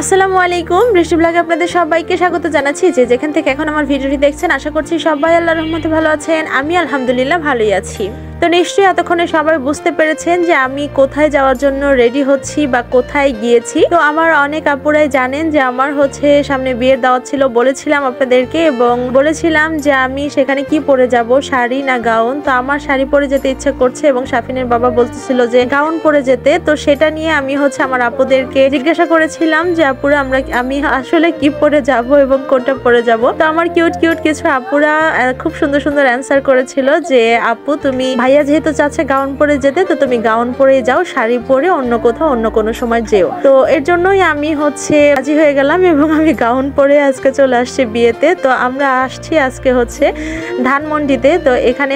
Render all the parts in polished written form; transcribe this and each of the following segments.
আসসালামু আলাইকুম, বৃষ্টি ব্লগে আপনাদের সবাইকে স্বাগত জানাচ্ছি। যে যেখান থেকে এখন আমার ভিডিওটি দেখছেন, আশা করছি সবাই আল্লাহর রহমতে ভালো আছেন। আমি আলহামদুলিল্লাহ ভালোই আছি। তো নিশ্চয়ই এতক্ষণে সবাই বুঝতে পেরেছেন যে আমি কোথায় যাওয়ার জন্য রেডি হচ্ছি বা কোথায় গিয়েছি। তো আমার অনেক আপুরাই জানেন যে আমার সামনে বিয়ের দাওয়াত ছিল, বলেছিলাম আপনাদেরকে, এবং বলেছিলাম যে আমি সেখানে কি পরে যাব, শাড়ি না গাউন। তো আমার শাড়ি পরে যেতে ইচ্ছে করছে এবং শাফিনের বাবা বলতেছিল যে গাউন পরে যেতে। তো সেটা নিয়ে আমি আমার আপুদেরকে জিজ্ঞাসা করেছিলাম যে আপুরা আমি আসলে কি পরে যাব এবং কোনটা পরে যাব। তো আমার কিউট কিউট কিছু আপুরা খুব সুন্দর সুন্দর অ্যান্সার করেছিল যে আপু তুমি, ভাইয়া যেহেতু চাচ্ছে গাউন পরে যেতে, তো তুমি গাউন পরে যাও, শাড়ি পরে অন্য কোথাও অন্য কোনো সময় যেও। তো এর জন্যই আমি রাজি হয়ে গেলাম এবং আমি গাউন পরে আজকে চলে আসছি বিয়েতে। তো আমরা আসছি আজকে ধানমন্ডিতে। তো এখানে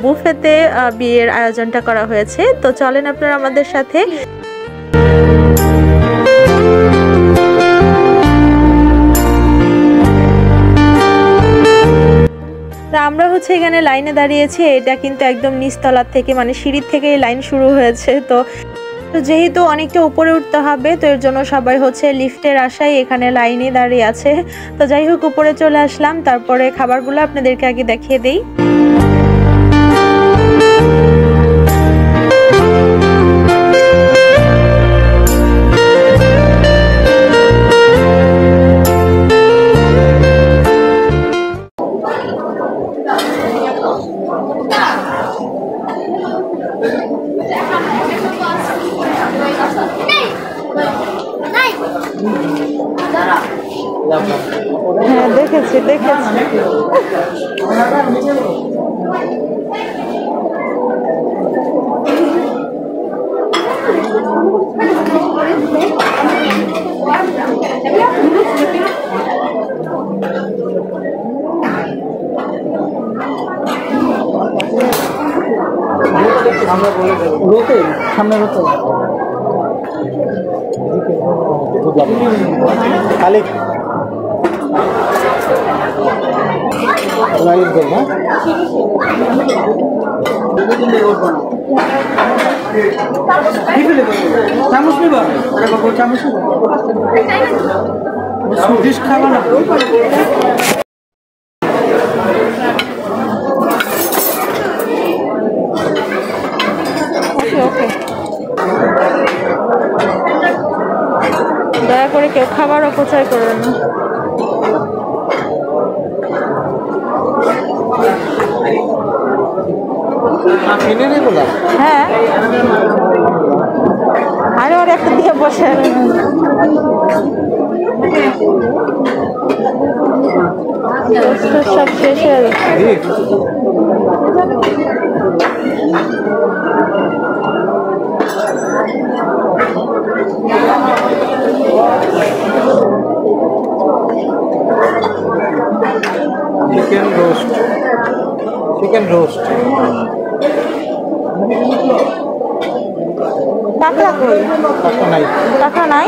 বুফেতে বিয়ের আয়োজনটা করা হয়েছে। তো চলেন আপনারা আমাদের সাথে। আমরা এখানে লাইনে দাঁড়িয়েছি। এটা কিন্তু একদম নিচতলার থেকে, মানে সিঁড়ির থেকে লাইন শুরু হয়েছে। তো যেহেতু অনেকটা উপরে উঠতে হবে, তো এর জন্য সবাই লিফটের আশায় এখানে লাইনে দাঁড়িয়ে আছে। তো যাই হোক, উপরে চলে আসলাম। তারপরে খাবারগুলো আপনাদেরকে আগে দেখিয়ে দেই। হ্যাঁ, দেখেছি। সামনে খালি চামচ নিবা, চামচ সুদিস খাবা না। দয়া করে কেউ খাবার অপচয় করবেন না। হ্যাঁ, আরে ওর একটা দিয়ে বসে। সব শেষ হয়ে গেছে। চিকেন রোস্ট টাকা কই? টাকা নাই।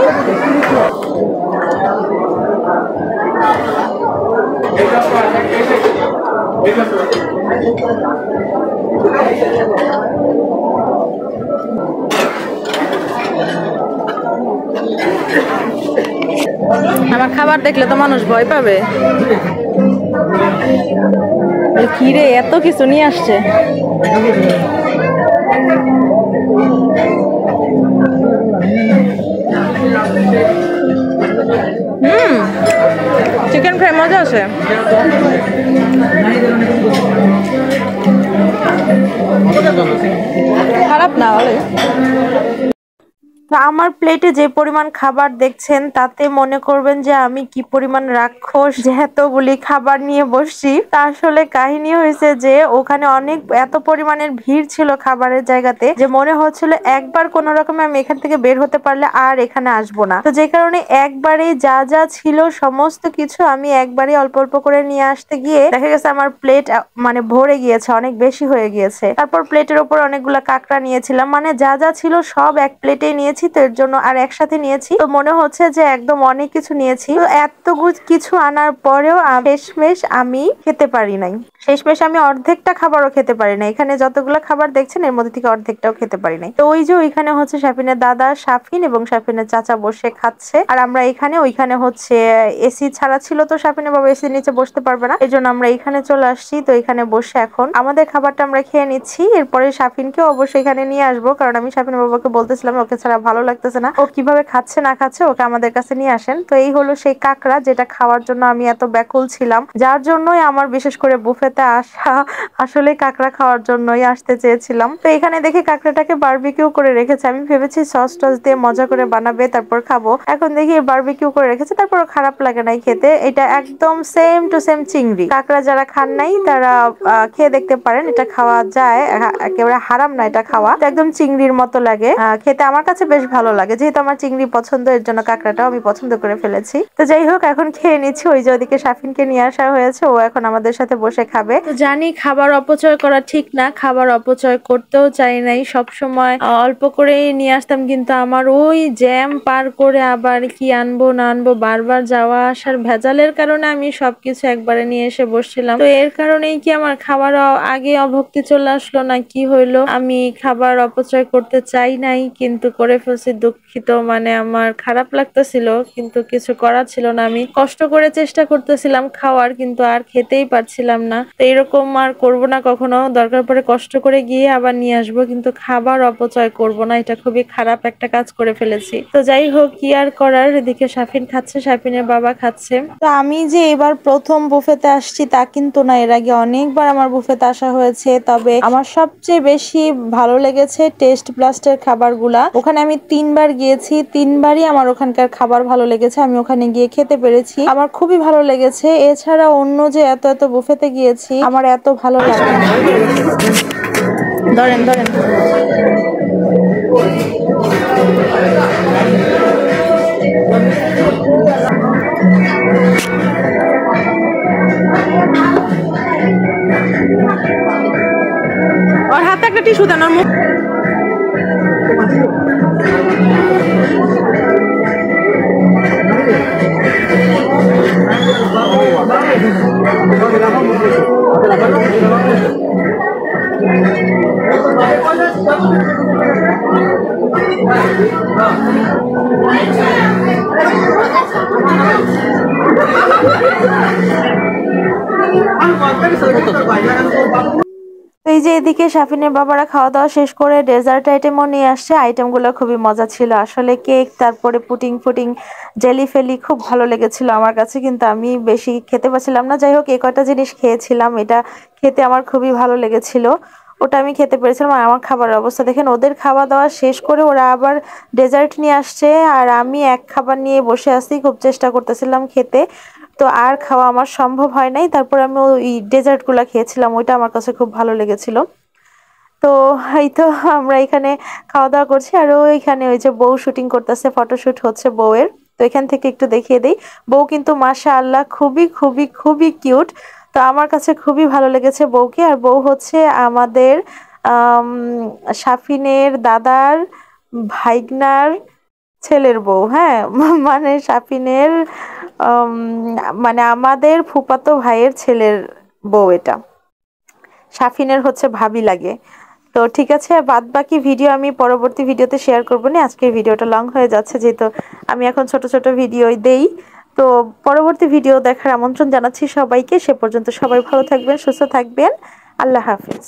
আমার খাবার দেখলে তো মানুষ ভয় পাবে। কি রে, এত কিছু নিয়ে আসছে। চিকেন ফ্রাই মজা আছে। খারাপ না বলে। আমার প্লেটে যে পরিমাণ খাবার দেখছেন, তাতে মনে করবেন যে আমি কি পরিমাণ রাক্ষস, যে এতগুলি খাবার নিয়ে বসছি। তা আসলে কাহিনী হয়েছে যে ওখানে এত পরিমাণের ভিড় ছিল খাবারের জায়গাতে, যে মনে হচ্ছিল একবার কোনো রকমে আমি এখান থেকে বের হতে পারলে আর এখানে আসবো না। তো যে কারণে একবারে যা যা ছিল সমস্ত কিছু আমি একবারে অল্প অল্প করে নিয়ে আসতে গিয়ে দেখা গেছে আমার প্লেট মানে ভরে গিয়েছে, অনেক বেশি হয়ে গিয়েছে। তারপর প্লেটের ওপর অনেকগুলা কাঁকড়া নিয়েছিলাম, মানে যা যা ছিল সব এক প্লেটে নিয়েছি। নিয়েছি, তো এর জন্য আর একসাথে নিয়েছি, তো মনে হচ্ছে যে একদম অনেক কিছু নিয়েছি। তো এত কিছু আনার পরেও শেষমেশ আমি খেতে পারি নাই। শেষমেশ আমি অর্ধেকটা খাবারও খেতে পারি না। এখানে যতগুলো খাবার দেখছেন এর মধ্যে থেকে অর্ধেকটাও খেতে পারি নাই। তো ওই যে ওইখানে হচ্ছে শাফিনের দাদা, শাফিন এবং শাফিনের চাচা বসে খাচ্ছে, আর আমরা ওইখানে হচ্ছে এসি ছাড়া ছিল, তো শাফিনের বাবা এসির নিচে বসতে পারবে না, এই জন্য আমরা এখানে চলে আসছি। তো এখানে বসে এখন আমাদের খাবারটা আমরা খেয়ে নিচ্ছি। এরপরে শাফিনকেও অবশ্যই এখানে নিয়ে আসবো, কারণ আমি শাফিনের বাবাকে বলতেছিলাম ওকে ছাড়া ভালো লাগতেছে না, ও কিভাবে খাচ্ছে না খাচ্ছে, ওকে আমাদের কাছে নিয়ে আসেন। তো এই হলো সেই কাঁকড়া যেটা খাওয়ার জন্য আমি এত ব্যাকুল ছিলাম, যার জন্যই আমার বিশেষ করে বুফেতে আসা। আসলে কাঁকড়া খাওয়ার জন্যই আসতে চেয়েছিলাম। তো এখানে দেখে কাঁকড়াটাকে বারবিকিউ করে রেখেছে। আমি ভেবেছি সস টস দিয়ে মজা করে বানাবে তারপর খাবো, এখন দেখি বারবিকিউ করে রেখেছে, তারপর খারাপ লাগে নাই খেতে। এটা একদম সেম টু সেম চিংড়ি। কাঁকড়া যারা খান নাই তারা খেয়ে দেখতে পারেন, এটা খাওয়া যায়, একেবারে হারাম না এটা খাওয়া। একদম চিংড়ির মতো লাগে খেতে, আমার কাছে বেশ ভালো লাগে, যেহেতু আমার চিংড়ি পছন্দ এর জন্য কাঁকড়াটাও আমি পছন্দ করে ফেলেছি। তো যাই হোক, এখন খেয়ে নিচ্ছি। ওই যে ওদিকে শাফিনকে নিয়ে আসা হয়েছে, ও এখন আমাদের সাথে বসে খাবে। তো জানি খাবার অপচয় করা ঠিক না, খাবার অপচয় করতেও চাই নাই, সব সময় অল্প করেই নিয়ে আসতাম, কিন্তু আমার ওই জ্যাম পার করে আবার কি আনবো না আনবো বারবার যাওয়া আসার ভেজালের কারণে আমি সবকিছু একবারে নিয়ে এসে বসছিলাম। তো এর কারণেই কি আমার খাবার আগে অভক্তি চলে আসলো না কি হইলো, আমি খাবার অপচয় করতে চাই নাই কিন্তু করে ফেলছি, দুঃখিত। মানে আমার খারাপ লাগতেছিল কিন্তু কিছু করার ছিল না, আমি কষ্ট করে চেষ্টা করতেছিলাম খাওয়ার, কিন্তু আর খেতেই পারছিলাম না। তো এরকম আর করব না কখনো, দরকার পড়ে কষ্ট করে গিয়ে আবার নিয়ে আসবো, কিন্তু খাবার অপচয় করব না, এটা খুবই খারাপ একটা কাজ করে ফেলেছি। তো যাই হোক, কি আর করার। এদিকে শাফিন খাচ্ছে, শাফিনের বাবা খাচ্ছে। তো আমি যে এবার প্রথম বুফেতে আসছি তা কিন্তু না, এর আগে অনেকবার আমার বুফেতে আসা হয়েছে, তবে আমার সবচেয়ে বেশি ভালো লেগেছে টেস্ট ব্লাস্টের খাবারগুলা। ওখানে আমি 3বার গিয়েছি, 3বারই আমার ওখানকার খাবার ভালো লেগেছে, আমি ওখানে গিয়ে খেতে পেরেছি, আমার খুবই ভালো লেগেছে। এছাড়া অন্য যে এত এত বুফেতে গিয়েছি আমার এত ভালো লাগে না। ধরেন ধরেন ওর হাতে একটা টিস্যু দেন, ওর মুখ। এই যে এদিকে শাফিনের বাবারা খাওয়া দাওয়া শেষ করে ডেজার্ট আইটেমও নিয়ে আসছে, আইটেমগুলো খুবই মজা ছিল আসলে, কেক, তারপরে পুটিং ফুটিং, জেলি ফেলি, খুব ভালো লেগেছিল আমার কাছে, কিন্তু আমি বেশি খেতে পারছিলাম না। যাই হোক, এই কয়টা জিনিস খেয়েছিলাম, এটা খেতে আমার খুবই ভালো লেগেছিল, ওটা আমি খেতে পেরেছিলাম। আর আমার খাবারের অবস্থা দেখেন, ওদের খাওয়া দাওয়া শেষ করে ওরা আবার ডেজার্ট নিয়ে আসছে, আর আমি এক খাবার নিয়ে বসে আছি, খুব চেষ্টা করতেছিলাম খেতে, তো আর খাওয়া আমার সম্ভব হয় নাই। তারপর আমি ওই ডেজার্ট গুলা খেয়েছিলাম, ওইটা আমার কাছে খুব ভালো লেগেছিল। তো এই তো আমরা এখানে খাওয়া দাওয়া করছি, আর ওইখানে ওই যে বউ শুটিং করতেছে, ফটোশুট হচ্ছে বউয়ের। তো এখান থেকে একটু দেখিয়ে দেই, বউ কিন্তু মাশাআল্লাহ খুবই খুবই খুবই কিউট। তো আমার কাছে খুবই ভালো লেগেছে বউকে। আর বউ হচ্ছে আমাদের শাফিনের দাদার ভাইগনার ছেলের বউ, হ্যাঁ। মানে শাফিনের মানে আমাদের ফুফাতো ভাইয়ের ছেলের বউ এটা, শাফিনের হচ্ছে ভাবি লাগে। তো ঠিক আছে, বাদ বাকি ভিডিও আমি পরবর্তী ভিডিওতে শেয়ার করবো না, আজকের ভিডিওটা লং হয়ে যাচ্ছে যেহেতু আমি এখন ছোট ছোট ভিডিওই দেই। তো পরবর্তী ভিডিও দেখার আমন্ত্রণ জানাচ্ছি সবাইকে। সে পর্যন্ত সবাই ভালো থাকবেন, সুস্থ থাকবেন, আল্লাহ হাফিজ।